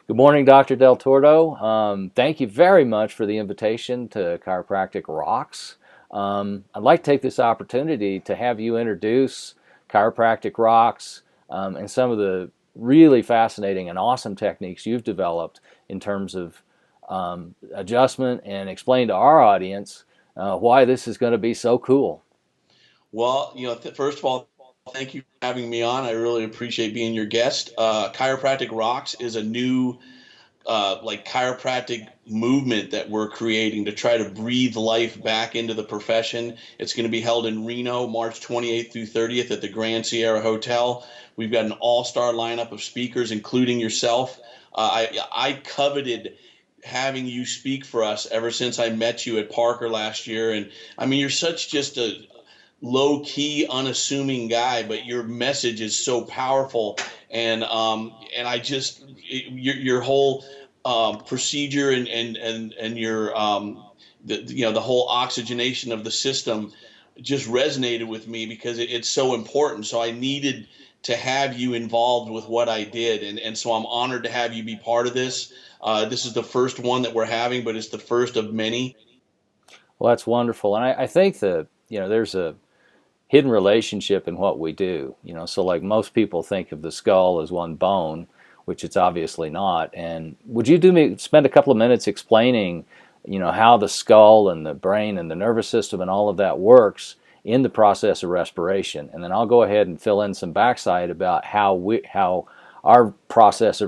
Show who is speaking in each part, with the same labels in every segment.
Speaker 1: Good morning, Dr. Del Tordo. Thank you very much for the invitation to Chiropractic Rocks. I'd like to take this opportunity to have you introduce Chiropractic Rocks and some of the really fascinating and awesome techniques you've developed in terms of adjustment, and explain to our audience why this is going to be so cool.
Speaker 2: Well, first of all, thank you for having me on. I really appreciate being your guest. Chiropractic Rocks is a new chiropractic movement that we're creating to try to breathe life back into the profession. It's going to be held in Reno, March 28th through 30th at the Grand Sierra Hotel. We've got an all-star lineup of speakers, including yourself. I coveted having you speak for us ever since I met you at Parker last year. And I mean, you're such just a low key, unassuming guy, but your message is so powerful. And I just your whole procedure and your the whole oxygenation of the system just resonated with me because it's so important. So I needed to have you involved with what I did, and so I'm honored to have you be part of this. This is the first one that we're having, but it's the first of many.
Speaker 1: Well, that's wonderful. And I think that, there's a hidden relationship in what we do. So like most people think of the skull as one bone, which it's obviously not. And would you spend a couple of minutes explaining, how the skull and the brain and the nervous system and all of that works in the process of respiration? And then I'll go ahead and fill in some backside about how our process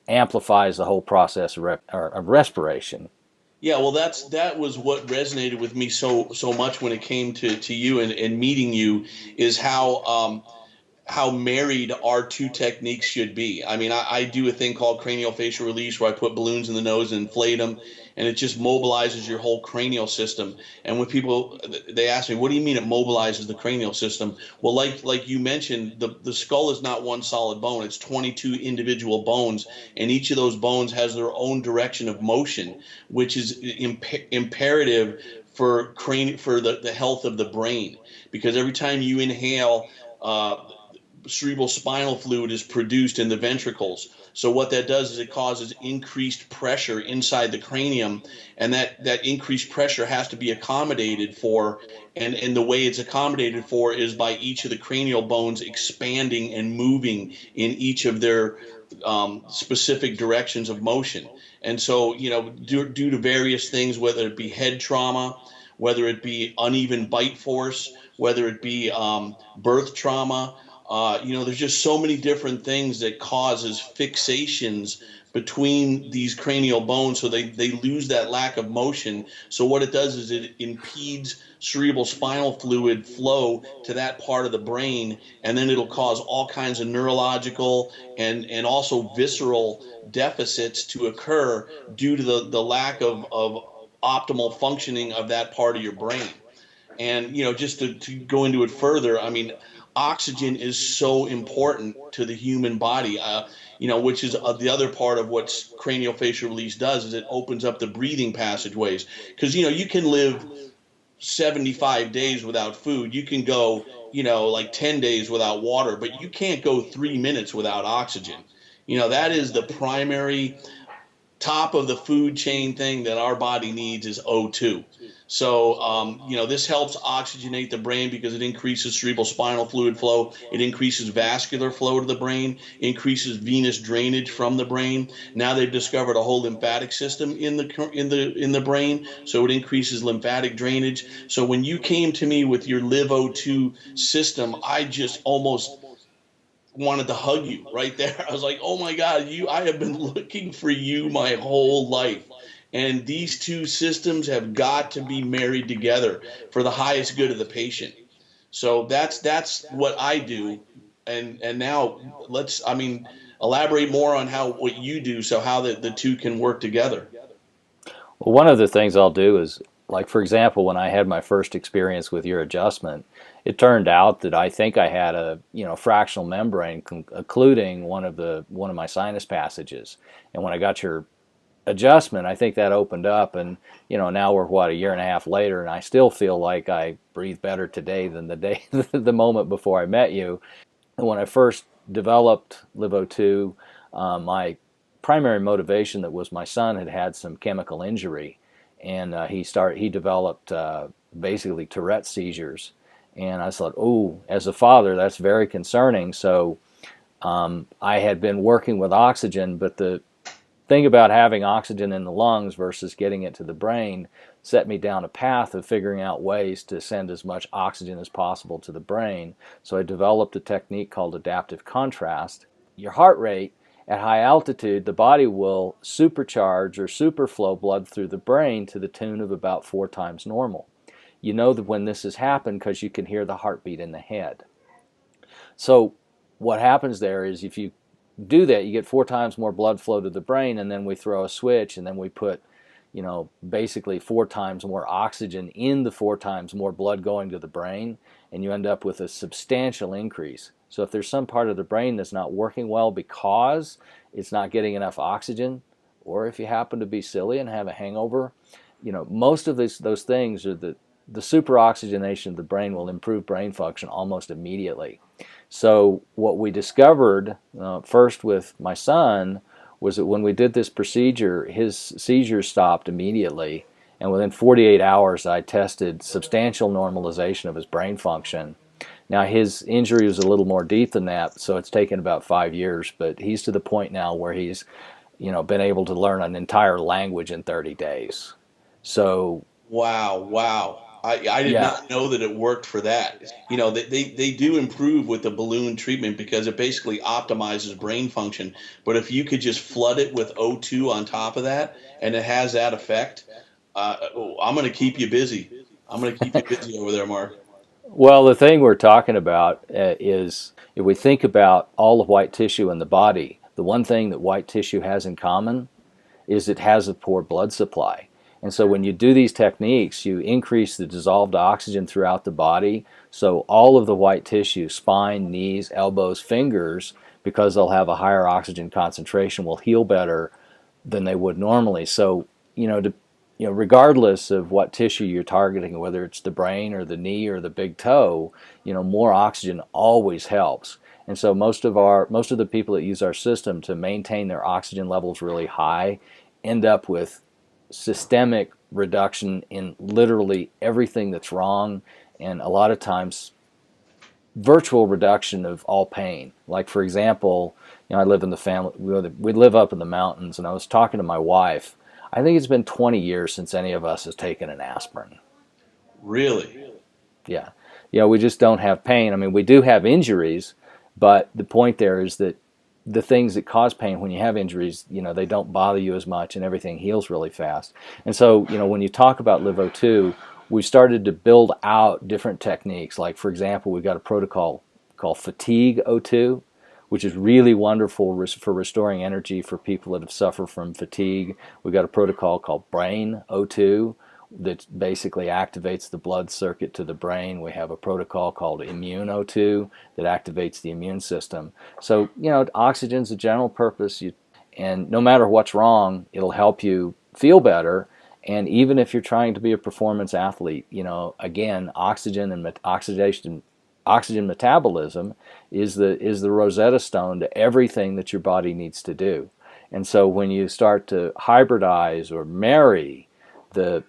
Speaker 1: amplifies the whole process of respiration.
Speaker 2: Yeah, well, that was what resonated with me so much when it came to you and meeting you is how married our two techniques should be. I mean, I do a thing called cranial facial release where I put balloons in the nose and inflate them, and it just mobilizes your whole cranial system. And when people they ask me, "What do you mean it mobilizes the cranial system?" Well, like you mentioned, the skull is not one solid bone; it's 22 individual bones, and each of those bones has their own direction of motion, which is imperative for the health of the brain. Because every time you inhale, cerebral spinal fluid is produced in the ventricles. So what that does is it causes increased pressure inside the cranium, and that increased pressure has to be accommodated for, and the way it's accommodated for is by each of the cranial bones expanding and moving in each of their specific directions of motion. And so, due to various things, whether it be head trauma, whether it be uneven bite force, whether it be birth trauma, there's just so many different things that causes fixations between these cranial bones, so they lose that lack of motion. So what it does is it impedes cerebral spinal fluid flow to that part of the brain, and then it'll cause all kinds of neurological and also visceral deficits to occur due to the lack of optimal functioning of that part of your brain. And just to go into it further, I mean, oxygen is so important to the human body, which is the other part of what cranial facial release does is it opens up the breathing passageways. Because you can live 75 days without food, you can go like 10 days without water, but you can't go 3 minutes without oxygen. That is the primary top of the food chain thing that our body needs is O2. So, this helps oxygenate the brain because it increases cerebral spinal fluid flow. It increases vascular flow to the brain, increases venous drainage from the brain. Now they've discovered a whole lymphatic system in the brain, so it increases lymphatic drainage. So when you came to me with your LiveO2 system, I just almost wanted to hug you right there. I was like, "Oh my God, I have been looking for you my whole life." And these two systems have got to be married together for the highest good of the patient. So that's what I do. And now elaborate more on what you do, so how the two can work together.
Speaker 1: Well, one of the things I'll do is, like, for example, when I had my first experience with your adjustment, it turned out that I think I had a fractional membrane occluding one of my sinus passages. And when I got your adjustment, I think that opened up, and now we're a year and a half later, and I still feel like I breathe better today than the moment before I met you. And when I first developed LiveO2, I primary motivation that was my son had some chemical injury, and he developed basically Tourette seizures, and I thought, oh, as a father, that's very concerning. So I had been working with oxygen, but the thing about having oxygen in the lungs versus getting it to the brain set me down a path of figuring out ways to send as much oxygen as possible to the brain. So I developed a technique called adaptive contrast. Your heart rate at high altitude, the body will supercharge or superflow blood through the brain to the tune of about 4 times normal. You know that when this has happened because you can hear the heartbeat in the head. So what happens there is if you do that, you get 4 times more blood flow to the brain, and then we throw a switch, and then we put, basically 4 times more oxygen in the 4 times more blood going to the brain, and you end up with a substantial increase. So if there's some part of the brain that's not working well because it's not getting enough oxygen, or if you happen to be silly and have a hangover, most of those things are the superoxygenation of the brain will improve brain function almost immediately. So what we discovered first with my son was that when we did this procedure, his seizures stopped immediately, and within 48 hours I tested substantial normalization of his brain function. Now his injury was a little more deep than that, so it's taken about 5 years, but he's to the point now where he's been able to learn an entire language in 30 days. So
Speaker 2: Wow. I did
Speaker 1: yeah.
Speaker 2: not know that it worked for that. They do improve with the balloon treatment because it basically optimizes brain function. But if you could just flood it with O2 on top of that, and it has that effect, I'm going to keep you busy. I'm going to keep you busy over there, Mark.
Speaker 1: Well, the thing we're talking about is if we think about all the white tissue in the body, the one thing that white tissue has in common is it has a poor blood supply. And so when you do these techniques, you increase the dissolved oxygen throughout the body. So all of the white tissue, spine, knees, elbows, fingers, because they'll have a higher oxygen concentration, will heal better than they would normally. So, regardless of what tissue you're targeting, whether it's the brain or the knee or the big toe, more oxygen always helps. And so most of the people that use our system to maintain their oxygen levels really high end up with systemic reduction in literally everything that's wrong, and a lot of times virtual reduction of all pain. Like, for example, I live in the family, we live up in the mountains, and I was talking to my wife. I think it's been 20 years since any of us has taken an aspirin.
Speaker 2: Really?
Speaker 1: Yeah. We just don't have pain. I mean, we do have injuries, but the point there is that the things that cause pain when you have injuries, they don't bother you as much, and everything heals really fast. And so, when you talk about LiveO2, we've started to build out different techniques. Like, for example, we've got a protocol called Fatigue O2, which is really wonderful for restoring energy for people that have suffered from fatigue. We've got a protocol called Brain O2, that basically activates the blood circuit to the brain. We have a protocol called Immune O2 that activates the immune system. So, oxygen's a general purpose, and no matter what's wrong, it'll help you feel better. And even if you're trying to be a performance athlete, again, oxygen and oxygen metabolism is the Rosetta Stone to everything that your body needs to do. And so when you start to hybridize or marry the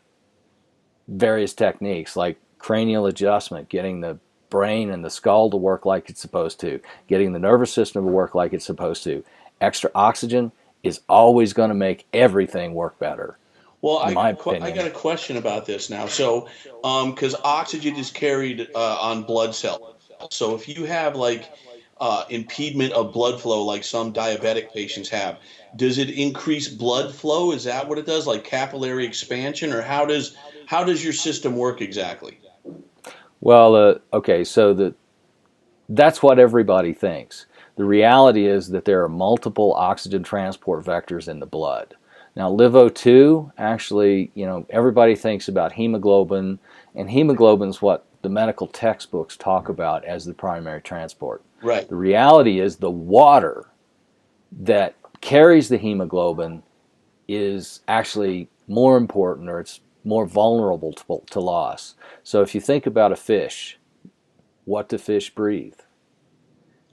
Speaker 1: various techniques like cranial adjustment, getting the brain and the skull to work like it's supposed to, getting the nervous system to work like it's supposed to, extra oxygen is always going to make everything work better.
Speaker 2: Well, I got a question about this now. So, because oxygen is carried on blood cells. So if you have impediment of blood flow, like some diabetic patients have, does it increase blood flow? Is that what it does, like capillary expansion, or how does your system work exactly?
Speaker 1: Well, okay, so that's what everybody thinks. The reality is that there are multiple oxygen transport vectors in the blood. Now, LiveO2, actually, everybody thinks about hemoglobin, and hemoglobin is what the medical textbooks talk about as the primary transport.
Speaker 2: Right.
Speaker 1: The reality is the water that carries the hemoglobin is actually more important, or it's more vulnerable to loss. So if you think about a fish, what do fish breathe?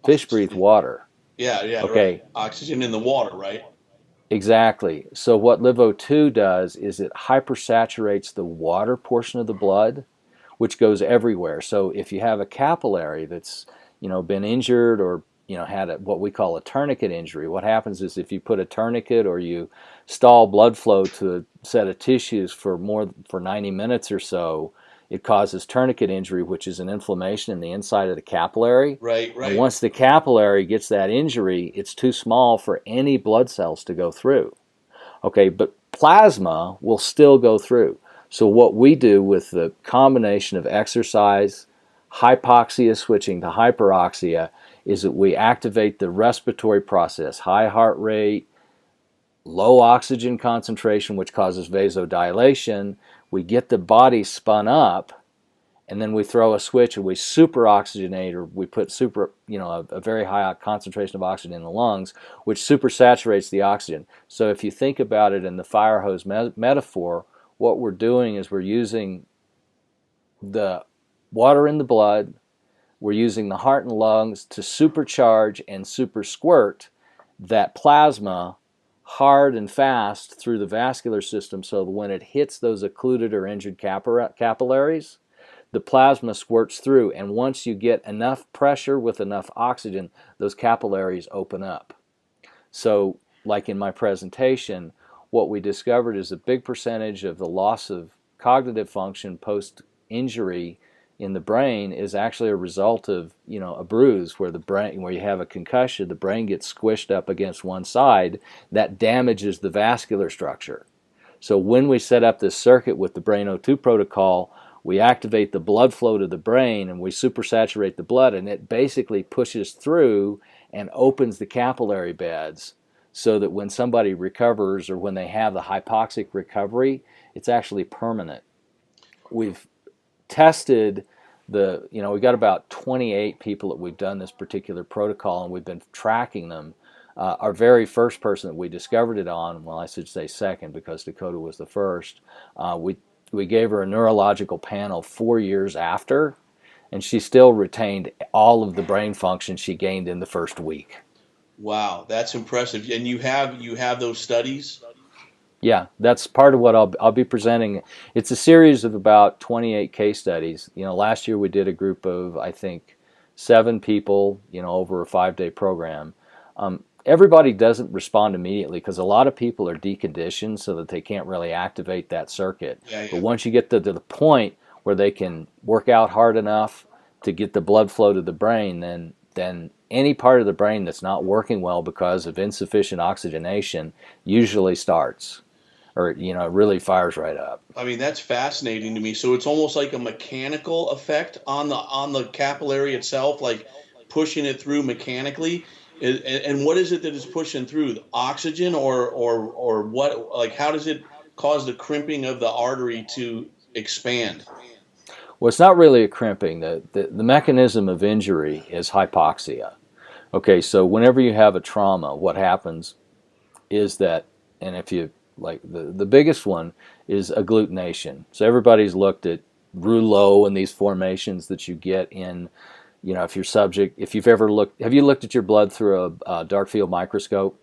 Speaker 1: Fish breathe water.
Speaker 2: Yeah,
Speaker 1: okay.
Speaker 2: Right. Oxygen in the water, right?
Speaker 1: Exactly. So what LiveO2 does is it hypersaturates the water portion of the blood, which goes everywhere. So if you have a capillary that's, been injured or, had what we call a tourniquet injury, what happens is if you put a tourniquet or you stall blood flow to a set of tissues for 90 minutes or so, it causes tourniquet injury, which is an inflammation in the inside of the capillary.
Speaker 2: Right,
Speaker 1: And
Speaker 2: right.
Speaker 1: once the capillary gets that injury, it's too small for any blood cells to go through. Okay, but plasma will still go through. So what we do with the combination of exercise, hypoxia switching to hyperoxia, is that we activate the respiratory process, high heart rate, low oxygen concentration, which causes vasodilation. We get the body spun up, and then we throw a switch and we super oxygenate, or we put a very high concentration of oxygen in the lungs, which super saturates the oxygen. So if you think about it in the fire hose metaphor, what we're doing is we're using the water in the blood, we're using the heart and lungs to supercharge and super squirt that plasma hard and fast through the vascular system, so when it hits those occluded or injured capillaries, the plasma squirts through, and once you get enough pressure with enough oxygen, those capillaries open up. So, like in my presentation, what we discovered is a big percentage of the loss of cognitive function post-injury in the brain is actually a result of, a bruise where where you have a concussion, the brain gets squished up against one side, that damages the vascular structure. So when we set up this circuit with the Brain O2 protocol, we activate the blood flow to the brain and we supersaturate the blood, and it basically pushes through and opens the capillary beds so that when somebody recovers or when they have the hypoxic recovery, it's actually permanent. We've tested we've got about 28 people that we've done this particular protocol, and we've been tracking them. Our very first person that we discovered it on, well, I should say second because Dakota was the first, we gave her a neurological panel 4 years after, and she still retained all of the brain function she gained in the first week.
Speaker 2: Wow, that's impressive. And you have those studies?
Speaker 1: Yeah, that's part of what I'll be presenting. It's a series of about 28 case studies. Last year we did a group of, I think, 7 people, over a 5-day program. Everybody doesn't respond immediately because a lot of people are deconditioned so that they can't really activate that circuit.
Speaker 2: Yeah,
Speaker 1: But
Speaker 2: yeah.
Speaker 1: once you get to the point where they can work out hard enough to get the blood flow to the brain, then any part of the brain that's not working well because of insufficient oxygenation usually starts, or it really fires right up.
Speaker 2: I mean, that's fascinating to me. So it's almost like a mechanical effect on the capillary itself, like pushing it through mechanically. And what is it that is pushing through? The oxygen or what? Like, how does it cause the crimping of the artery to expand?
Speaker 1: Well, it's not really a crimping. The mechanism of injury is hypoxia. Okay, so whenever you have a trauma, what happens is that, and if you like, the biggest one is agglutination. So everybody's looked at rouleau and these formations that you get in, if you've ever have you looked at your blood through a dark field microscope?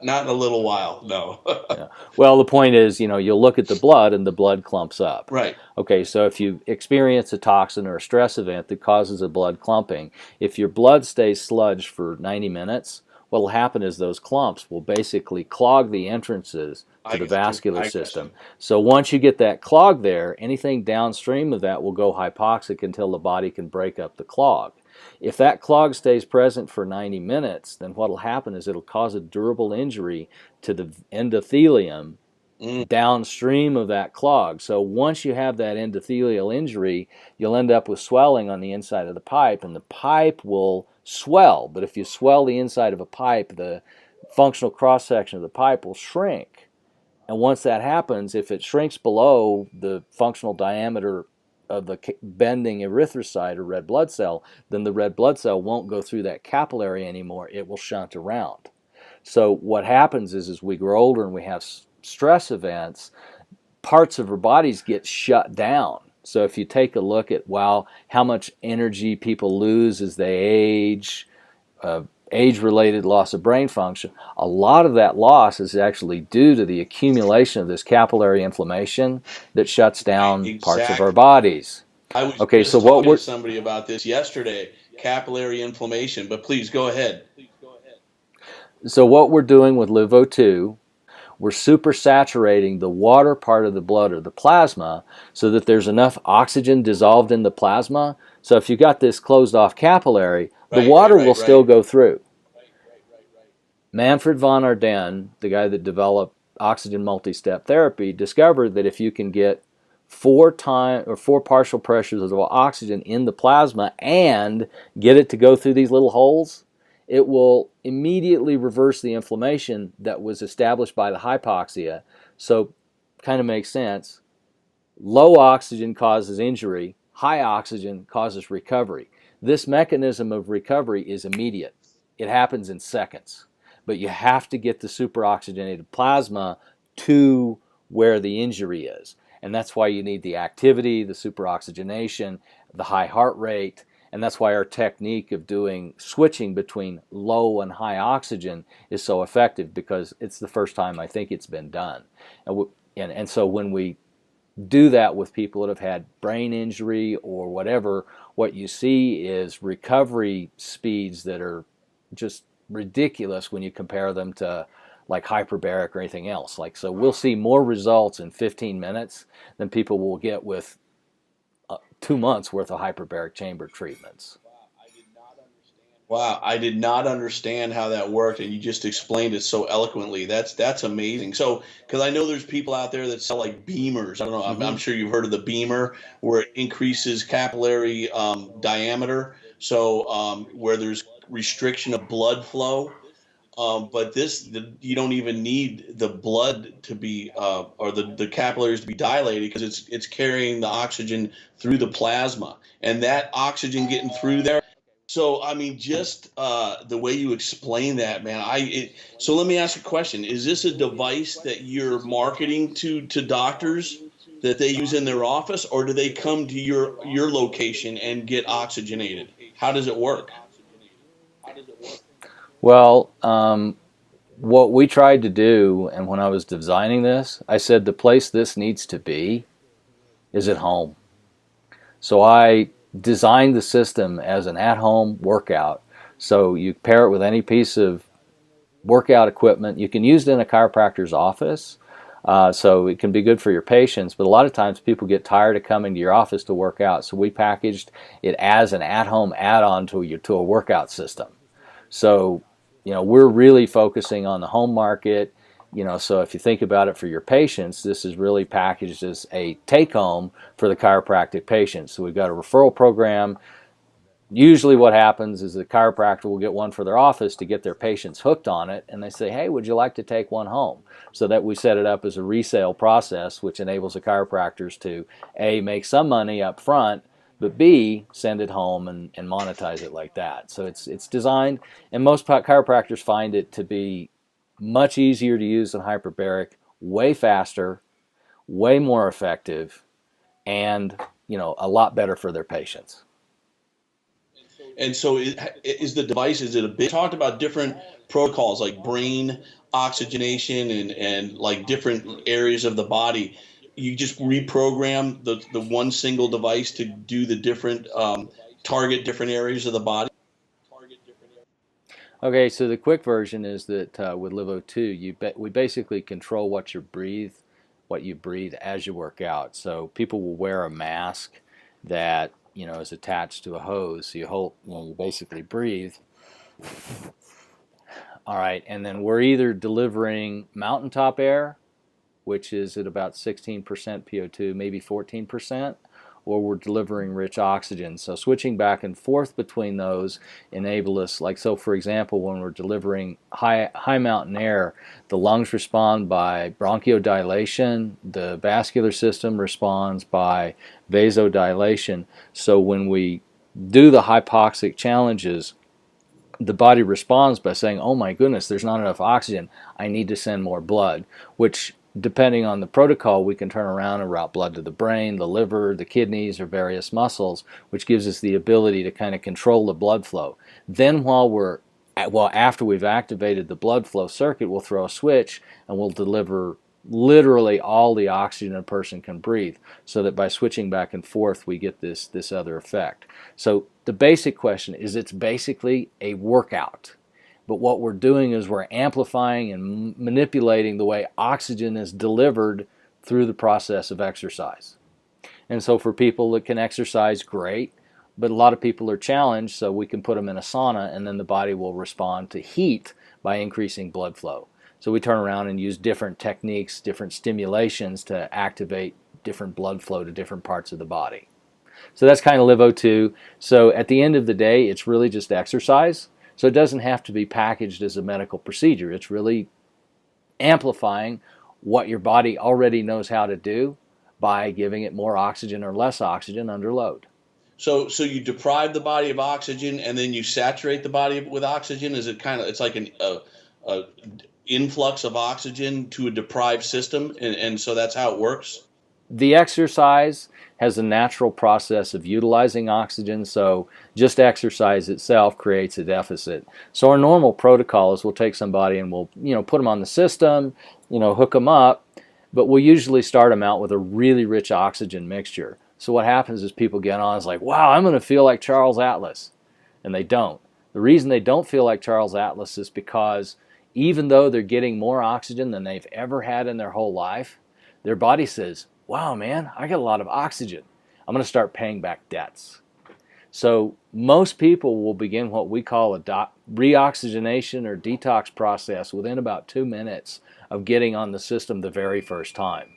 Speaker 2: Not in a little while, no.
Speaker 1: Yeah. Well, the point is, you'll look at the blood and the blood clumps up.
Speaker 2: Right.
Speaker 1: Okay, so if you experience a toxin or a stress event that causes a blood clumping, if your blood stays sludged for 90 minutes, what will happen is those clumps will basically clog the entrances to the vascular system. So once you get that clog there, anything downstream of that will go hypoxic until the body can break up the clog. If that clog stays present for 90 minutes, then what will happen is it'll cause a durable injury to the endothelium downstream of that clog. So once you have that endothelial injury, you'll end up with swelling on the inside of the pipe, and the pipe will swell. But if you swell the inside of a pipe, the functional cross-section of the pipe will shrink. And once that happens, if it shrinks below the functional diameter of the bending erythrocyte or red blood cell, then the red blood cell won't go through that capillary anymore. It will shunt around. So what happens is, as we grow older and we have stress events, parts of our bodies get shut down. So if you take a look at, how much energy people lose as they age, age-related loss of brain function. A lot of that loss is actually due to the accumulation of this capillary inflammation that shuts down parts of our
Speaker 2: Exactly.
Speaker 1: bodies.
Speaker 2: I was
Speaker 1: Okay, so
Speaker 2: just
Speaker 1: what
Speaker 2: talking to
Speaker 1: we're
Speaker 2: somebody about this yesterday, capillary inflammation, but please go ahead.
Speaker 1: doing with LiveO2, we're supersaturating the water part of the blood or the plasma so that there's enough oxygen dissolved in the plasma. So if you've got this closed off capillary, the
Speaker 2: Right, right,
Speaker 1: water will
Speaker 2: right,
Speaker 1: still
Speaker 2: right.
Speaker 1: go through. Manfred von Ardenne, the guy that developed oxygen multi-step therapy, discovered that if you can get four partial pressures of oxygen in the plasma and get it to go through these little holes, it will immediately reverse the inflammation that was established by the hypoxia. So, kind of makes sense. Low oxygen causes injury, high oxygen causes recovery. This mechanism of recovery is immediate. It happens in seconds. But you have to get the superoxygenated plasma to where the injury is. And that's why you need the activity, the superoxygenation, the high heart rate, and that's why our technique of doing switching between low and high oxygen is so effective, because it's the first time I think it's been done. And so when we do that with people that have had brain injury or whatever, what you see is recovery speeds that are just ridiculous when you compare them to like hyperbaric or anything else. Like, so we'll see more results in 15 minutes than people will get with 2 months worth of hyperbaric chamber treatments.
Speaker 2: Wow, I did not understand how that worked, and you just explained it so eloquently. That's amazing. So, because I know there's people out there that sell like beamers. I don't know. I'm
Speaker 1: Mm-hmm.
Speaker 2: sure you've heard of the beamer, where it increases capillary diameter. So, where there's restriction of blood flow. But you don't even need the blood to be or the capillaries to be dilated, because it's carrying the oxygen through the plasma, and that oxygen getting through there. So I mean, just the way you explain that, man. So let me ask you a question: is this a device that you're marketing to doctors that they use in their office, or do they come to your location and get oxygenated? How does it work?
Speaker 1: Well, what we tried to do, and when I was designing this, I said the place this needs to be is at home. So I designed the system as an at-home workout. So you pair it with any piece of workout equipment. You can use it in a chiropractor's office, so it can be good for your patients. But a lot of times people get tired of coming to your office to work out. So we packaged it as an at-home add-on to a workout system. So, we're really focusing on the home market. So if you think about it for your patients, this is really packaged as a take-home for the chiropractic patients. So we've got a referral program. Usually what happens is the chiropractor will get one for their office to get their patients hooked on it, and they say, hey, would you like to take one home? So that we set it up as a resale process, which enables the chiropractors to, A, make some money up front, but B, send it home and monetize it like that. So it's designed, and most chiropractors find it to be much easier to use than hyperbaric, way faster, way more effective, and a lot better for their patients.
Speaker 2: And so, is the device? Is it a bit? Talked about different protocols like brain oxygenation and like different areas of the body. You just reprogram the one single device to do the different target different areas of the body.
Speaker 1: Okay, so the quick version is that with LiveO2, we basically control what you breathe as you work out. So people will wear a mask that is attached to a hose. So you basically breathe. All right, and then we're either delivering mountaintop air, which is at about 16% PO2, maybe 14%, or we're delivering rich oxygen. So switching back and forth between those enable us, like, so for example, when we're delivering high mountain air, the lungs respond by bronchodilation, the vascular system responds by vasodilation. So when we do the hypoxic challenges, the body responds by saying, oh my goodness, there's not enough oxygen, I need to send more blood, which depending on the protocol, we can turn around and route blood to the brain, the liver, the kidneys, or various muscles, which gives us the ability to kind of control the blood flow. Then while we're well, after we've activated the blood flow circuit, we'll throw a switch and we'll deliver literally all the oxygen a person can breathe, so that by switching back and forth we get this other effect. So the basic question is, it's basically a workout, but what we're doing is we're amplifying and manipulating the way oxygen is delivered through the process of exercise. And so for people that can exercise, great, but a lot of people are challenged, so we can put them in a sauna and then the body will respond to heat by increasing blood flow. So we turn around and use different techniques, different stimulations to activate different blood flow to different parts of the body. So that's kind of LiveO2. So at the end of the day, it's really just exercise. So it doesn't have to be packaged as a medical procedure. It's really amplifying what your body already knows how to do by giving it more oxygen or less oxygen under load.
Speaker 2: So you deprive the body of oxygen and then you saturate the body with oxygen? Is it kind of, it's like a influx of oxygen to a deprived system, and so that's how it works?
Speaker 1: The exercise has a natural process of utilizing oxygen, so just exercise itself creates a deficit. So our normal protocol is we'll take somebody and we'll put them on the system, hook them up, but we'll usually start them out with a really rich oxygen mixture. So what happens is people get on, it's like, wow, I'm going to feel like Charles Atlas, and they don't. The reason they don't feel like Charles Atlas is because even though they're getting more oxygen than they've ever had in their whole life, their body says, wow, man, I got a lot of oxygen. I'm going to start paying back debts. So most people will begin what we call a reoxygenation or detox process within about 2 minutes of getting on the system the very first time.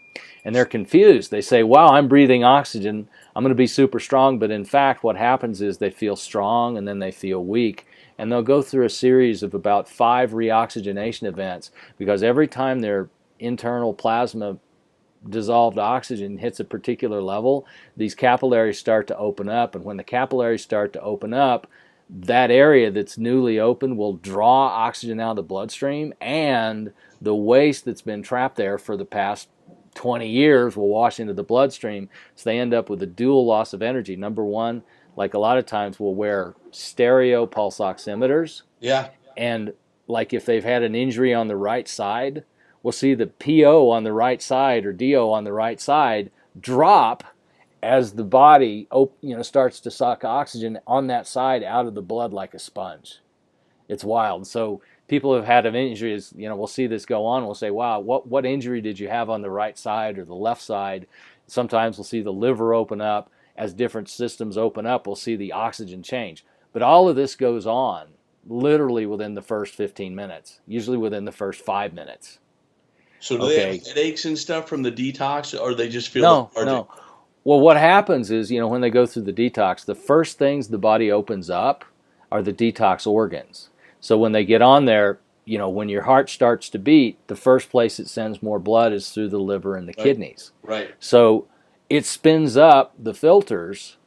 Speaker 1: And they're confused. They say, wow, I'm breathing oxygen, I'm going to be super strong. But in fact, what happens is they feel strong and then they feel weak. And they'll go through a series of about 5 reoxygenation events, because every time their internal plasma dissolved oxygen hits a particular level, these capillaries start to open up. And when the capillaries start to open up, that area that's newly opened will draw oxygen out of the bloodstream, and the waste that's been trapped there for the past 20 years will wash into the bloodstream. So they end up with a dual loss of energy. Number one, like a lot of times we'll wear stereo pulse oximeters.
Speaker 2: Yeah.
Speaker 1: And like if they've had an injury on the right side, we'll see the PO on the right side or DO on the right side drop as the body starts to suck oxygen on that side out of the blood like a sponge. It's wild. So people have had injuries, we'll see this go on. We'll say, wow, what injury did you have on the right side or the left side? Sometimes we'll see the liver open up. As different systems open up, we'll see the oxygen change. But all of this goes on literally within the first 15 minutes, usually within the first 5 minutes.
Speaker 2: So do they have headaches and stuff from the detox, or they just feel
Speaker 1: No. Well, what happens is, when they go through the detox, the first things the body opens up are the detox organs. So when they get on there, when your heart starts to beat, the first place it sends more blood is through the liver and the kidneys.
Speaker 2: Right.
Speaker 1: So it spins up the filters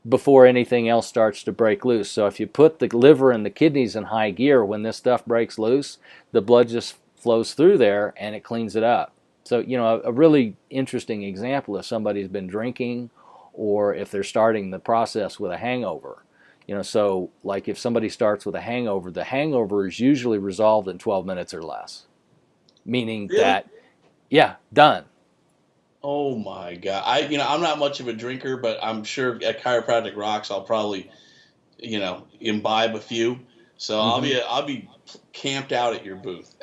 Speaker 1: before anything else starts to break loose. So if you put the liver and the kidneys in high gear, when this stuff breaks loose, the blood just flows through there and it cleans it up. So, a really interesting example, if somebody's been drinking or if they're starting the process with a hangover. So like if somebody starts with a hangover, the hangover is usually resolved in 12 minutes or less. Meaning that, done.
Speaker 2: Oh my God. I'm not much of a drinker, but I'm sure at Chiropractic Rocks I'll probably, imbibe a few. So I'll be camped out at your booth.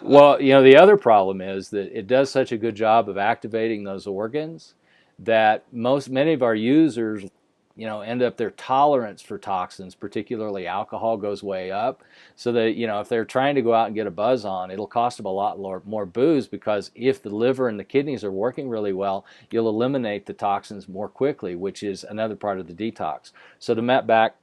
Speaker 1: Well, the other problem is that it does such a good job of activating those organs that many of our users, end up their tolerance for toxins, particularly alcohol, goes way up. So that, if they're trying to go out and get a buzz on, it'll cost them a lot more booze, because if the liver and the kidneys are working really well, you'll eliminate the toxins more quickly, which is another part of the detox. So to map back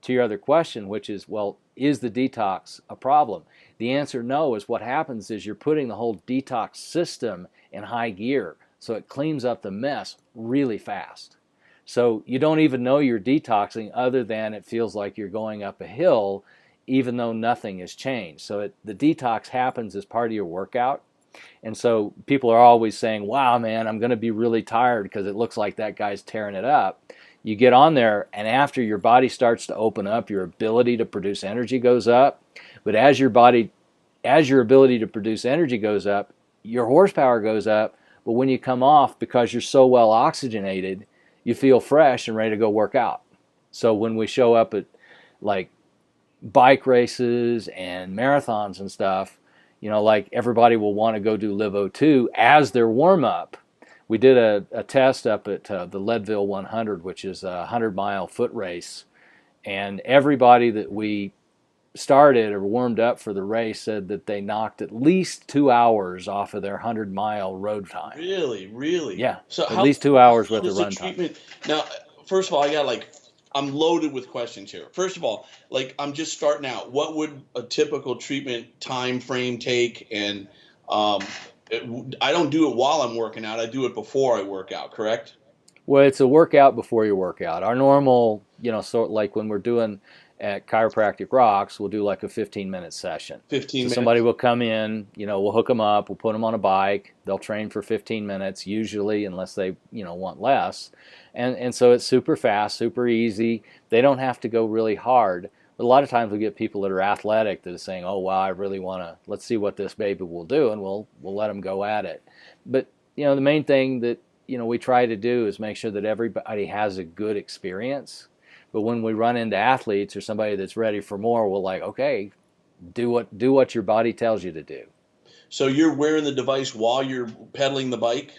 Speaker 1: to your other question, which is, well, is the detox a problem? The answer no. Is what happens is you're putting the whole detox system in high gear, so it cleans up the mess really fast. So you don't even know you're detoxing, other than it feels like you're going up a hill, even though nothing has changed. So the detox happens as part of your workout. And so people are always saying, wow, man, I'm going to be really tired because it looks like that guy's tearing it up. you get on there, and after your body starts to open up, your ability to produce energy goes up. But as your ability to produce energy goes up, your horsepower goes up. But when you come off, because you're so well oxygenated, you feel fresh and ready to go work out. So when we show up at like bike races and marathons and stuff, like everybody will want to go do LiveO2 as their warm-up. We did a test up at the Leadville 100, which is a 100-mile foot race, and everybody that we started or warmed up for the race said that they knocked at least 2 hours off of their 100-mile road time.
Speaker 2: Really, really?
Speaker 1: Yeah,
Speaker 2: So
Speaker 1: at least 2 hours worth of
Speaker 2: the
Speaker 1: run time.
Speaker 2: treatment now? First of all, I'm loaded with questions here. First of all, I'm just starting out. What would a typical treatment time frame take? And I don't do it while I'm working out. I do it before I work out, correct?
Speaker 1: Well, it's a workout before you work out. Our normal, sort like when we're doing at Chiropractic Rocks, we'll do like a 15-minute session.
Speaker 2: 15 minutes.
Speaker 1: Somebody will come in, we'll hook them up, we'll put them on a bike. They'll train for 15 minutes, usually, unless they, want less. And so it's super fast, super easy. They don't have to go really hard. But a lot of times we get people that are athletic that are saying, oh, wow, I really want to, let's see what this baby will do, and we'll let them go at it. But, the main thing that, we try to do is make sure that everybody has a good experience. But when we run into athletes or somebody that's ready for more, we're like, okay, do what your body tells you to do.
Speaker 2: So you're wearing the device while you're pedaling the bike?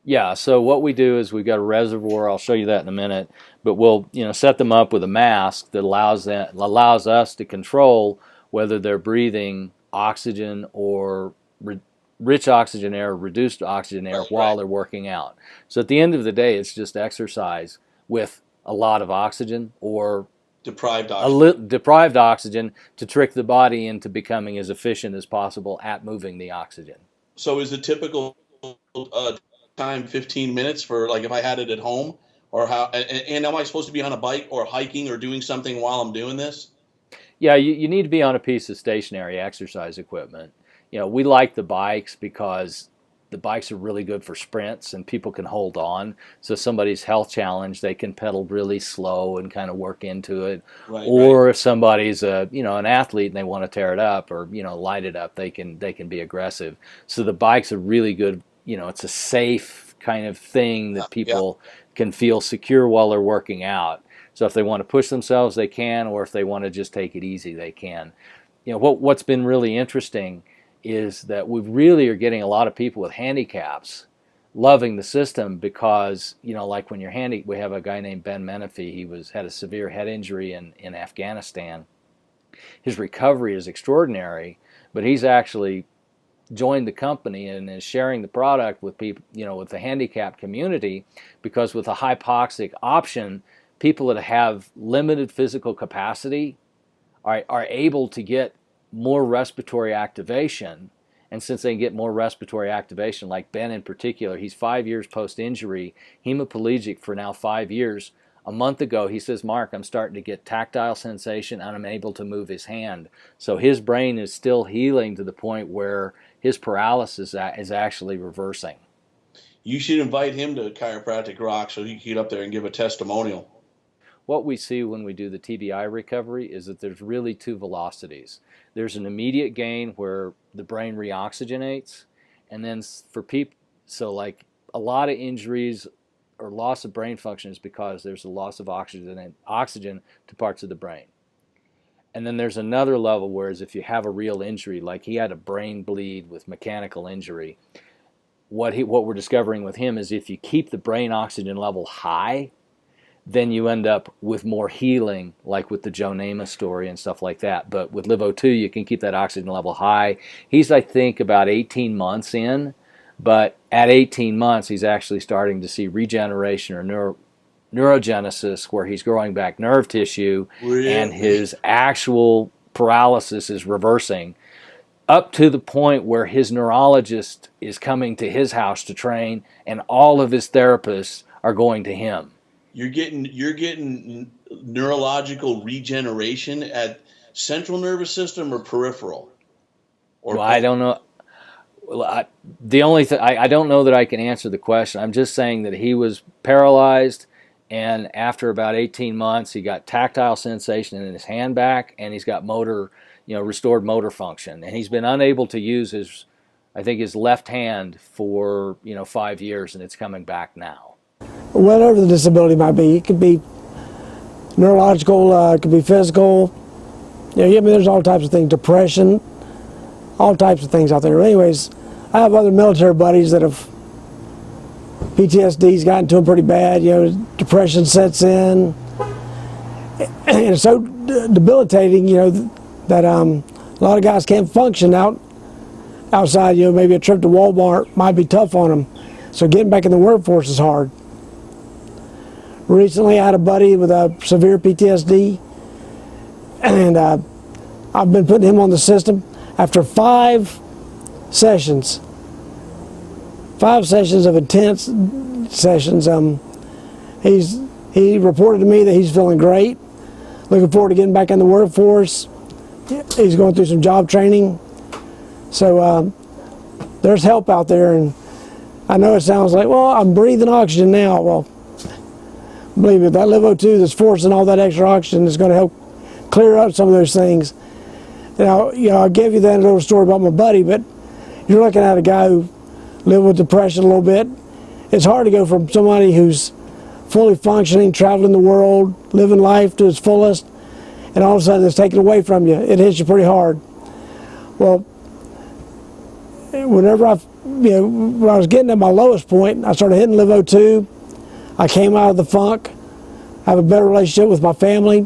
Speaker 1: Yeah, so what we do is we've got a reservoir. I'll show you that in a minute. But we'll set them up with a mask that allows us to control whether they're breathing oxygen or rich oxygen air, reduced oxygen air while they're working out. So at the end of the day, it's just exercise with a lot of oxygen or
Speaker 2: deprived oxygen.
Speaker 1: Deprived oxygen to trick the body into becoming as efficient as possible at moving the oxygen.
Speaker 2: So is the typical time 15 minutes for if I had it at home, or how? And am I supposed to be on a bike or hiking or doing something while I'm doing this?
Speaker 1: Yeah, you need to be on a piece of stationary exercise equipment. We like the bikes because the bikes are really good for sprints and people can hold on. So somebody's health challenge, they can pedal really slow and kind of work into it. Or if somebody's an athlete and they want to tear it up or light it up, they can be aggressive. So the bikes are really good. It's a safe kind of thing that people can feel secure while they're working out. So if they want to push themselves, they can, or if they want to just take it easy, they can. What's been really interesting is that we really are getting a lot of people with handicaps loving the system because, like when you're we have a guy named Ben Menifee. He had a severe head injury in Afghanistan. His recovery is extraordinary, but he's actually joined the company and is sharing the product with people, with the handicapped community, because with a hypoxic option, people that have limited physical capacity are able to get more respiratory activation. And since they can get more respiratory activation, like Ben in particular, he's 5 years post-injury, hemiplegic for now 5 years. A month ago, he says, Mark, I'm starting to get tactile sensation and I'm able to move his hand. So his brain is still healing to the point where his paralysis is actually reversing.
Speaker 2: You should invite him to Chiropractic Rock so he can get up there and give a testimonial.
Speaker 1: What we see when we do the TBI recovery is that there's really two velocities. There's an immediate gain where the brain reoxygenates, and then for people, so like a lot of injuries or loss of brain function is because there's a loss of oxygen to parts of the brain. And then there's another level, whereas if you have a real injury, like he had a brain bleed with mechanical injury, what we're discovering with him is if you keep the brain oxygen level high, then you end up with more healing, like with the Joe Namath story and stuff like that. But with LiveO2, you can keep that oxygen level high. He's, I think, about 18 months in, but at 18 months, he's actually starting to see regeneration or neurogenesis, where he's growing back nerve tissue, and his actual paralysis is reversing, up to the point where his neurologist is coming to his house to train, and all of his therapists are going to him.
Speaker 2: You're getting neurological regeneration at central nervous system or peripheral?
Speaker 1: Well, I don't know. Well, I don't know that I can answer the question. I'm just saying that he was paralyzed And after about 18 months, he got tactile sensation in his hand back, and he's got motor, restored motor function. And he's been unable to use his left hand for 5 years, and it's coming back now.
Speaker 3: Whatever the disability might be, it could be neurological, it could be physical. There's all types of things, depression, all types of things out there. Anyways, I have other military buddies that have PTSD's gotten to them pretty bad. Depression sets in, and it's so debilitating. That a lot of guys can't function outside. Maybe a trip to Walmart might be tough on them. So getting back in the workforce is hard. Recently, I had a buddy with a severe PTSD, and I've been putting him on the system. After 5 sessions of intense sessions, he reported to me that he's feeling great, looking forward to getting back in the workforce. He's going through some job training. So there's help out there, and I know it sounds like, well, I'm breathing oxygen now. Well, believe me, that LiveO2 that's forcing all that extra oxygen is going to help clear up some of those things. I gave you that little story about my buddy, but you're looking at a guy who lived with depression a little bit. It's hard to go from somebody who's fully functioning, traveling the world, living life to its fullest, and all of a sudden it's taken away from you. It hits you pretty hard. Well, whenever when I was getting at my lowest point, I started hitting LiveO2. I came out of the funk. I have a better relationship with my family.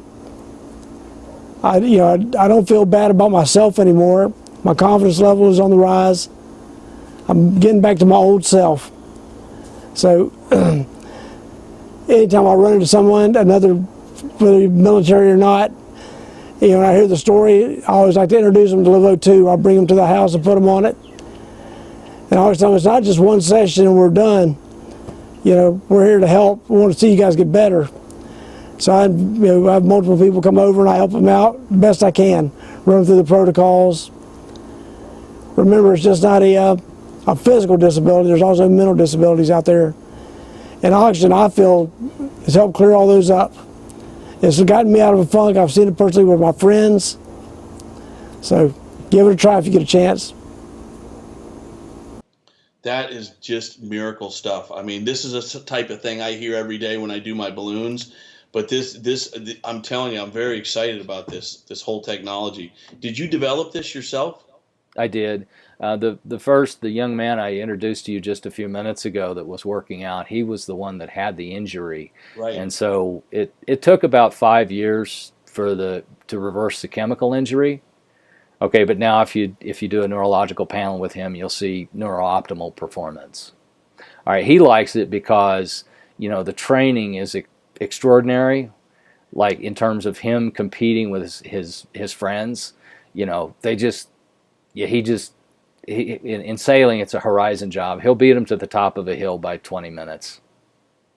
Speaker 3: I don't feel bad about myself anymore. My confidence level is on the rise. I'm getting back to my old self. So anytime I run into someone, whether military or not, when I hear the story, I always like to introduce them to LiveO2. I'll bring them to the house and put them on it. And I always tell them it's not just one session and we're done. We're here to help. We want to see you guys get better. So I have multiple people come over and I help them out the best I can, run them through the protocols. Remember, it's just not a physical disability. There's also mental disabilities out there. And oxygen, I feel, has helped clear all those up. It's gotten me out of a funk. I've seen it personally with my friends. So give it a try if you get a chance.
Speaker 2: That is just miracle stuff. I mean, this is a type of thing I hear every day when I do my balloons. But I'm telling you, I'm very excited about this whole technology. Did you develop this yourself?
Speaker 1: I did. The young man I introduced to you just a few minutes ago that was working out, he was the one that had the injury.
Speaker 2: Right.
Speaker 1: And so it took about 5 years to reverse the chemical injury. Okay, but now if you do a neurological panel with him, you'll see neurooptimal performance. All right, he likes it because the training is extraordinary, like in terms of him competing with his friends. In sailing, it's a horizon job. He'll beat him to the top of a hill by 20 minutes.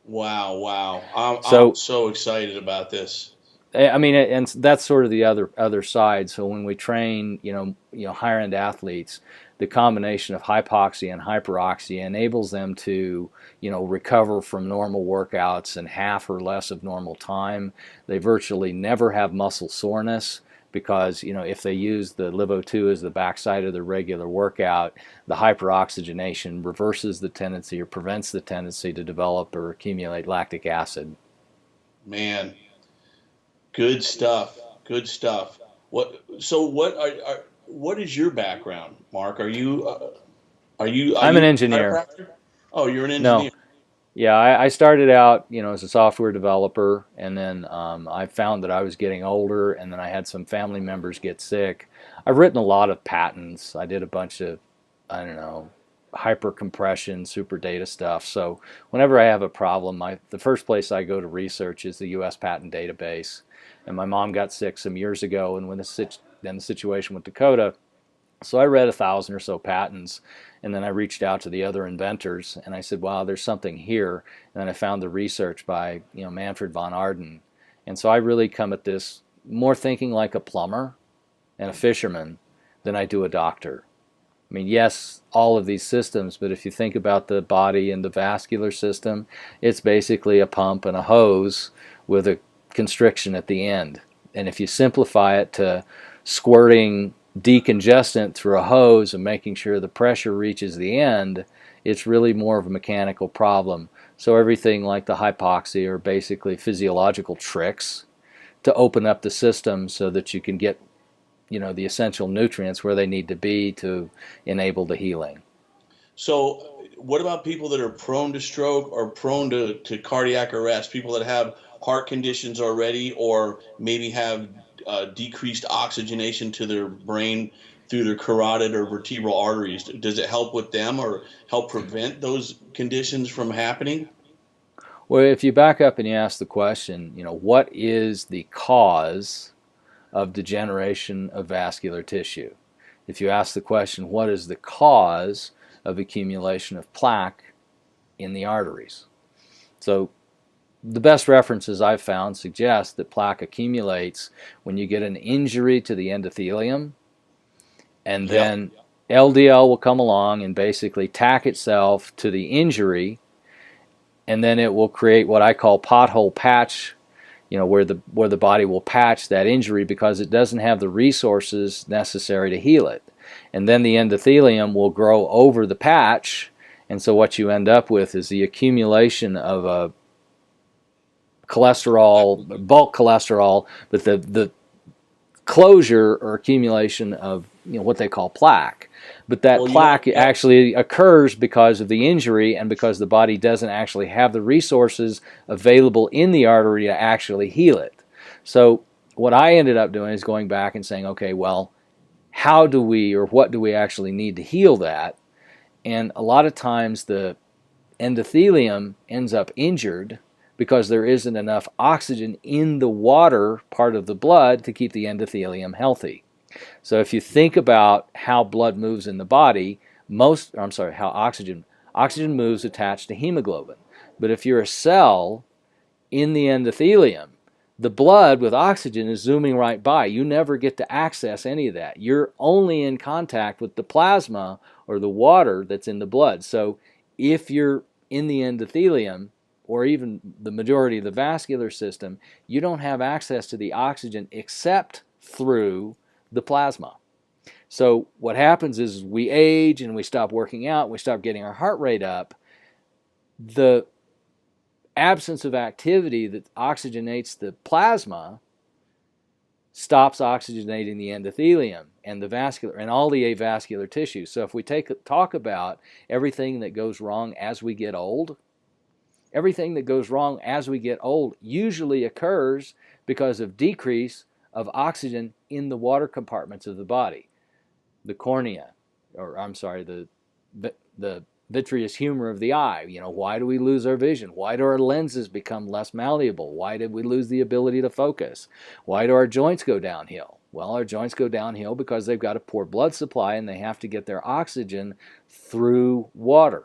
Speaker 2: Wow. I'm so excited about this.
Speaker 1: I mean, and that's sort of the other side. So when we train, higher end athletes, the combination of hypoxia and hyperoxia enables them to, recover from normal workouts in half or less of normal time. They virtually never have muscle soreness because, if they use the LiveO2 as the backside of the regular workout, the hyperoxygenation reverses the tendency or prevents the tendency to develop or accumulate lactic acid.
Speaker 2: Man. Good stuff. What is your background, Mark? I'm
Speaker 1: an engineer.
Speaker 2: Oh, you're an engineer.
Speaker 1: No. Yeah, I started out, as a software developer, and then I found that I was getting older, and then I had some family members get sick. I've written a lot of patents. I did a bunch of, hyper compression, super data stuff. So whenever I have a problem, the first place I go to research is the U.S. patent database. And my mom got sick some years ago, and when the situation with Dakota, so I read 1,000 or so patents, and then I reached out to the other inventors, and I said, wow, there's something here. And then I found the research by Manfred von Arden. And so I really come at this more thinking like a plumber and a fisherman than I do a doctor. I mean, yes, all of these systems, but if you think about the body and the vascular system, it's basically a pump and a hose with a constriction at the end. And if you simplify it to squirting decongestant through a hose and making sure the pressure reaches the end, it's really more of a mechanical problem. So everything like the hypoxia are basically physiological tricks to open up the system so that you can get, the essential nutrients where they need to be to enable the healing.
Speaker 2: So what about people that are prone to stroke or prone to cardiac arrest, people that have heart conditions already or maybe have decreased oxygenation to their brain through their carotid or vertebral arteries? Does it help with them or help prevent those conditions from happening?
Speaker 1: Well, if you back up and you ask the question, what is the cause of degeneration of vascular tissue? If you ask the question, what is the cause of accumulation of plaque in the arteries? So the best references I've found suggest that plaque accumulates when you get an injury to the endothelium, and then LDL will come along and basically tack itself to the injury, and then it will create what I call pothole patch, where the body will patch that injury because it doesn't have the resources necessary to heal it. And then the endothelium will grow over the patch, and so what you end up with is the accumulation of a cholesterol, bulk cholesterol, but the closure or accumulation of what they call plaque. But that plaque actually occurs because of the injury and because the body doesn't actually have the resources available in the artery to actually heal it. So what I ended up doing is going back and saying, okay, well, how do we, or what do we actually need to heal that? And a lot of times the endothelium ends up injured because there isn't enough oxygen in the water part of the blood to keep the endothelium healthy. So if you think about how blood moves in the body, how oxygen moves attached to hemoglobin. But if you're a cell in the endothelium, the blood with oxygen is zooming right by. You never get to access any of that. You're only in contact with the plasma or the water that's in the blood. So if you're in the endothelium, or even the majority of the vascular system, you don't have access to the oxygen except through the plasma. So what happens is we age and we stop working out, we stop getting our heart rate up. The absence of activity that oxygenates the plasma stops oxygenating the endothelium and the vascular and all the avascular tissue. So if we talk about everything that goes wrong as we get old, everything that goes wrong as we get old usually occurs because of decrease of oxygen in the water compartments of the body. The cornea, the vitreous humor of the eye. Why do we lose our vision? Why do our lenses become less malleable? Why did we lose the ability to focus? Why do our joints go downhill? Well, our joints go downhill because they've got a poor blood supply and they have to get their oxygen through water.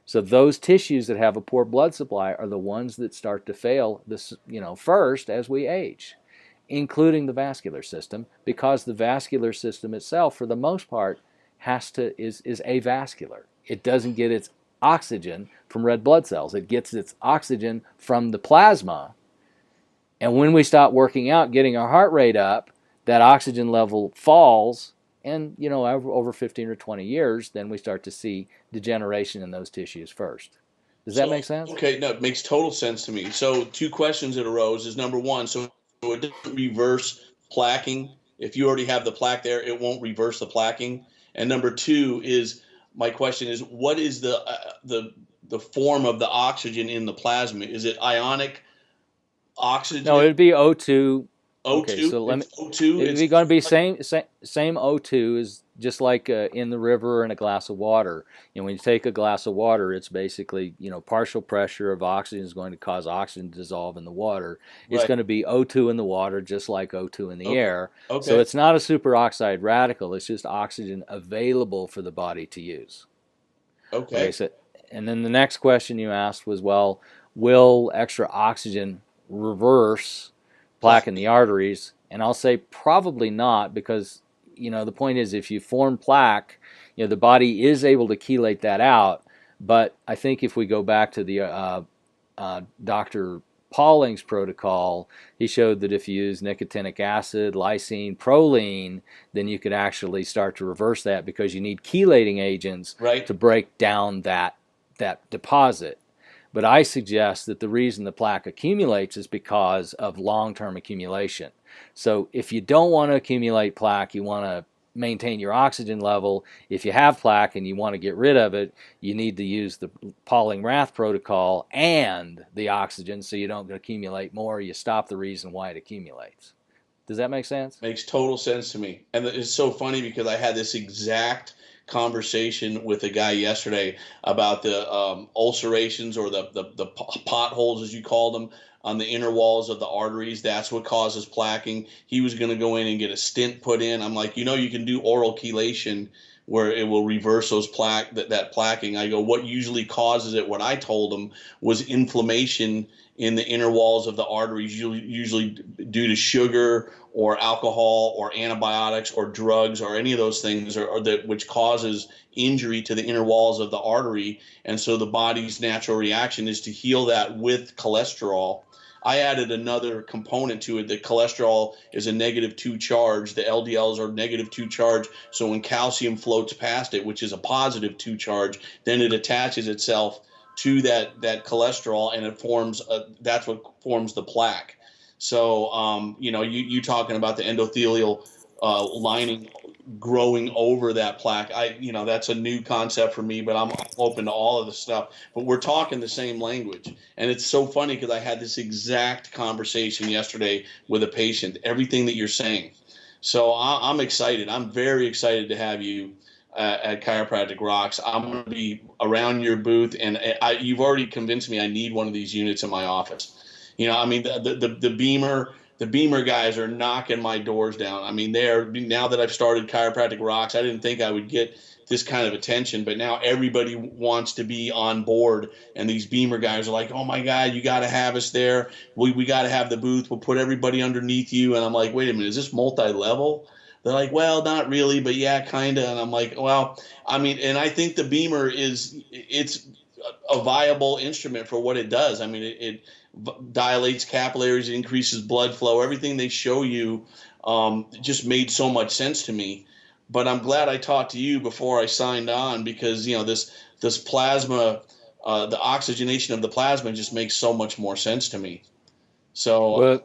Speaker 1: So those tissues that have a poor blood supply are the ones that start to fail first as we age, including the vascular system, because the vascular system itself, for the most part, is avascular. It doesn't get its oxygen from red blood cells. It gets its oxygen from the plasma. And when we stop working out, getting our heart rate up, that oxygen level falls. And, over 15 or 20 years, then we start to see degeneration in those tissues first. Does that make sense?
Speaker 2: Okay, no, it makes total sense to me. So 2 questions that arose is, number one, so it doesn't reverse plaquing. If you already have the plaque there, it won't reverse the plaquing. And number 2 is, my question is, what is the form of the oxygen in the plasma? Is it ionic oxygen?
Speaker 1: No, it'd be O2.
Speaker 2: O2.
Speaker 1: Okay, so
Speaker 2: O2.
Speaker 1: It's going to be same O2 as just like in the river in a glass of water. When you take a glass of water, it's basically partial pressure of oxygen is going to cause oxygen to dissolve in the water. It's going to be O2 in the water, just like O2 in the air. Okay. So it's not a superoxide radical. It's just oxygen available for the body to use. Okay. So, and then the next question you asked was, well, will extra oxygen reverse plaque in the arteries? And I'll say probably not, because the point is, if you form plaque, the body is able to chelate that out. But I think if we go back to the Dr. Pauling's protocol, he showed that if you use nicotinic acid, lysine, proline, then you could actually start to reverse that, because you need chelating agents to break down that deposit. But I suggest that the reason the plaque accumulates is because of long-term accumulation. So if you don't want to accumulate plaque, you want to maintain your oxygen level. If you have plaque and you want to get rid of it, you need to use the Pauling-Rath protocol and the oxygen, so you don't accumulate more. You stop the reason why it accumulates. Does that make sense?
Speaker 2: Makes total sense to me. And it's so funny because I had this exact conversation with a guy yesterday about the ulcerations, or the potholes, as you call them, on the inner walls of the arteries. That's what causes plaquing. He was going to go in and get a stent put in. I'm like, you can do oral chelation where it will reverse those that plaquing. I go, what usually causes it? What I told him was inflammation in the inner walls of the arteries, usually due to sugar or alcohol or antibiotics or drugs or any of those things, which causes injury to the inner walls of the artery. And so the body's natural reaction is to heal that with cholesterol. I added another component to it. That cholesterol is a -2 charge. The LDLs are -2 charge. So when calcium floats past it, which is a +2 charge, then it attaches itself to that cholesterol, and it forms that's what forms the plaque. So you talking about the endothelial lining growing over that plaque. That's a new concept for me, but I'm open to all of the stuff. But we're talking the same language. And it's so funny because I had this exact conversation yesterday with a patient, everything that you're saying. So I'm excited. I'm very excited to have you at Chiropractic Rocks. I'm going to be around your booth, and you've already convinced me I need one of these units in my office. The Beamer guys are knocking my doors down. I mean, now that I've started Chiropractic Rocks, I didn't think I would get this kind of attention, but now everybody wants to be on board, and these Beamer guys are like, oh my God, you got to have us there. We got to have the booth. We'll put everybody underneath you. And I'm like, wait a minute, is this multi-level? They're like, well, not really, but yeah, kind of. And I'm like, well, and I think the Beamer it's a viable instrument for what it does. I mean, it dilates capillaries, it increases blood flow. Everything they show you just made so much sense to me. But I'm glad I talked to you before I signed on, because this plasma, the oxygenation of the plasma, just makes so much more sense to me. So,
Speaker 1: well,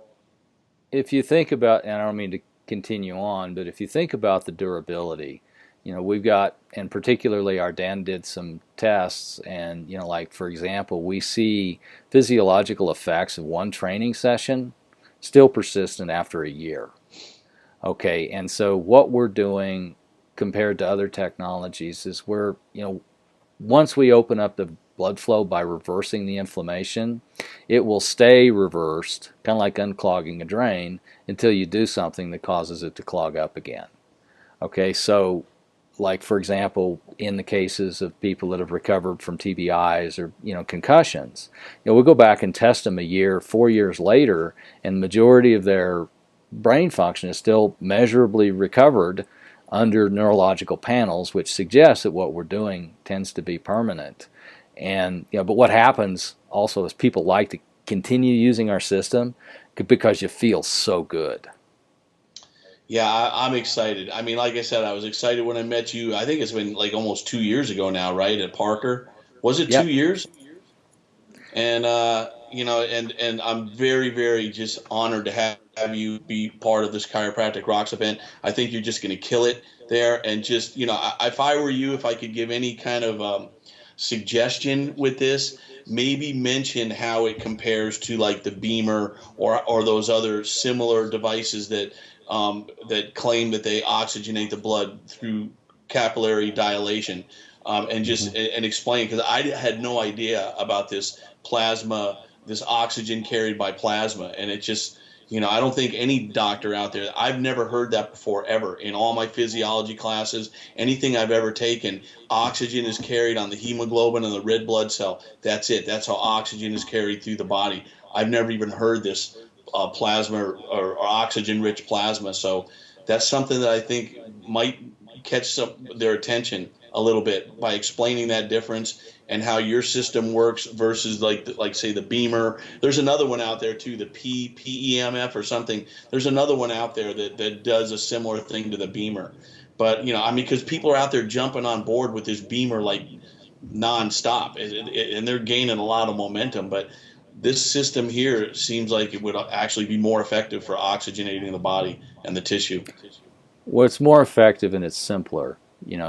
Speaker 1: if you think about, and I don't mean to continue on, but if you think about the durability, we've got, and particularly our Dan did some tests, and like for example, we see physiological effects of one training session still persistent after a year. Okay, and so what we're doing compared to other technologies is once we open up the blood flow by reversing the inflammation, it will stay reversed, kind of like unclogging a drain, until you do something that causes it to clog up again. Okay, so like for example, in the cases of people that have recovered from TBIs or concussions, we'll go back and test them 4 years later, and the majority of their brain function is still measurably recovered under neurological panels, which suggests that what we're doing tends to be permanent. And but what happens also is people like to continue using our system because you feel so good.
Speaker 2: Yeah, I'm excited. I mean, like I said, I was excited when I met you. I think it's been like almost 2 years ago now, right? At Parker. Was it 2 years? And, and I'm very, very just honored to have you be part of this Chiropractic Rocks event. I think you're just going to kill it there. And just, if I were you, if I could give any kind of suggestion with this, maybe mention how it compares to like the Beamer or those other similar devices that claim that they oxygenate the blood through capillary dilation, and explain, because I had no idea about this plasma, this oxygen carried by plasma, and it just, I don't think any doctor out there, I've never heard that before ever in all my physiology classes, anything I've ever taken. Oxygen is carried on the hemoglobin and the red blood cell. That's it. That's how oxygen is carried through the body. I've never even heard this plasma or oxygen-rich plasma. So that's something that I think might catch their attention a little bit by explaining that difference and how your system works versus like say the Beamer. There's another one out there too, the PEMF or something. There's another one out there that does a similar thing to the Beamer. But I mean, because people are out there jumping on board with this Beamer like nonstop, and they're gaining a lot of momentum. But this system here seems like it would actually be more effective for oxygenating the body and the tissue.
Speaker 1: Well, it's more effective and it's simpler.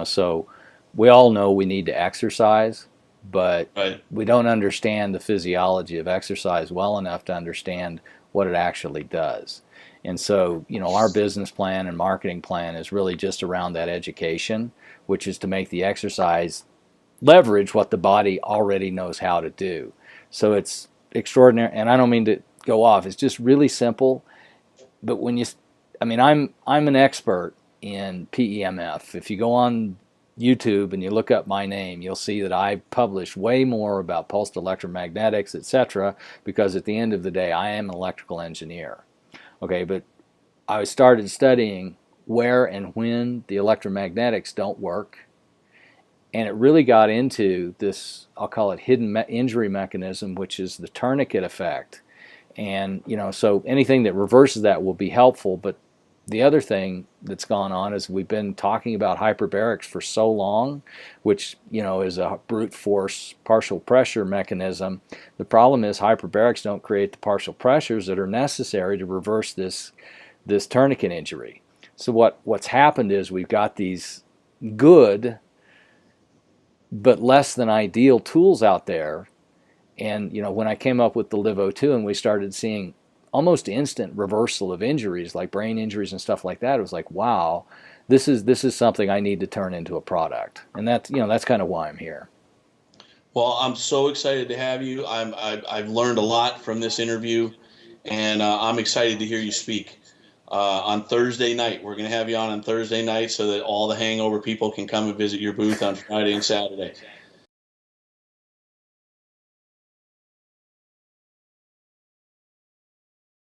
Speaker 1: So we all know we need to exercise, but
Speaker 2: Right.
Speaker 1: we don't understand the physiology of exercise well enough to understand what it actually does. And so, our business plan and marketing plan is really just around that education, which is to make the exercise leverage what the body already knows how to do. So it's extraordinary, and I don't mean to go off. It's just really simple. But I'm an expert in PEMF. If you go on YouTube and you look up my name, you'll see that I publish way more about pulsed electromagnetics, etc., because at the end of the day, I am an electrical engineer. Okay, but I started studying where and when the electromagnetics don't work, and it really got into this, I'll call it hidden injury mechanism, which is the tourniquet effect. And, so anything that reverses that will be helpful. But the other thing that's gone on is we've been talking about hyperbarics for so long, which, is a brute force partial pressure mechanism. The problem is hyperbarics don't create the partial pressures that are necessary to reverse this tourniquet injury. So what's happened is we've got these good but less than ideal tools out there. And when I came up with the LiveO2 and we started seeing almost instant reversal of injuries like brain injuries and stuff like that, it was like, wow, this is something I need to turn into a product. And that's kind of why I'm here.
Speaker 2: Well, I'm so excited to have you. I've learned a lot from this interview, and I'm excited to hear you speak on Thursday night. We're going to have you on Thursday night so that all the hangover people can come and visit your booth on Friday and Saturday.